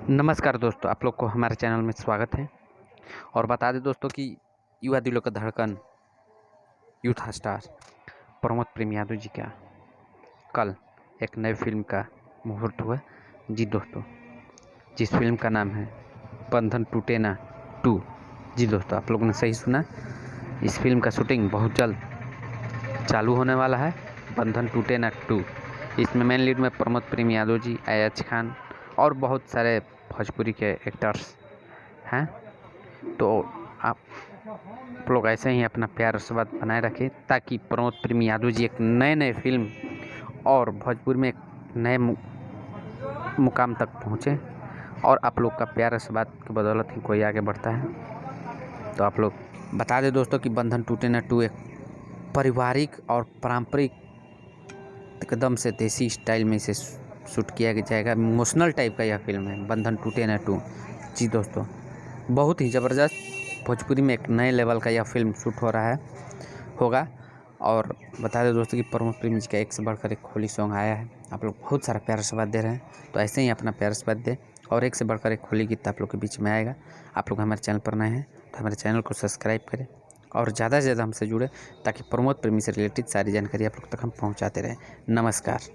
नमस्कार दोस्तों, आप लोग को हमारे चैनल में स्वागत है। और बता दें दोस्तों कि युवा दिलों का धड़कन यूथ स्टार प्रमोद प्रेम यादव जी का कल एक नई फिल्म का मुहूर्त हुआ। जी दोस्तों, जिस फिल्म का नाम है बंधन टूटे ना 2। जी दोस्तों, आप लोगों ने सही सुना। इस फिल्म का शूटिंग बहुत जल्द चालू होने वाला है। बंधन टूटे ना 2। इसमें मेन लीड में प्रमोद प्रेम यादव जी, अयाज खान और बहुत सारे भोजपुरी के एक्टर्स हैं। तो आप लोग ऐसे ही अपना प्यार और आशीर्वाद बनाए रखें ताकि प्रमोद प्रेम यादव जी एक नए फिल्म और भोजपुरी में एक नए मुकाम तक पहुँचे। और आप लोग का प्यार आशीर्वाद की बदौलत ही कोई आगे बढ़ता है। तो आप लोग बता दें दोस्तों कि बंधन टूटे ना 2 एक पारिवारिक और पारंपरिक एकदम से देसी स्टाइल में इसे शूट किया जाएगा। इमोशनल टाइप का यह फिल्म है बंधन टूटे ना 2। जी दोस्तों, बहुत ही ज़बरदस्त भोजपुरी में एक नए लेवल का यह फिल्म शूट हो रहा होगा। और बता दें दोस्तों कि प्रमोद प्रेम जी का एक से बढ़कर एक होली सॉन्ग आया है। आप लोग बहुत सारा प्यार आशीर्वाद दे रहे हैं, तो ऐसे ही अपना प्यार आशीर्वाद दें। और एक से बढ़कर एक होली गीत आप लोग के बीच में आएगा। आप लोग हमारे चैनल पर नए हैं तो हमारे चैनल को सब्सक्राइब करें और ज़्यादा से ज़्यादा हमसे जुड़े ताकि प्रमोद प्रेमी से रिलेटेड सारी जानकारी आप लोग तक हम पहुँचाते रहें। नमस्कार।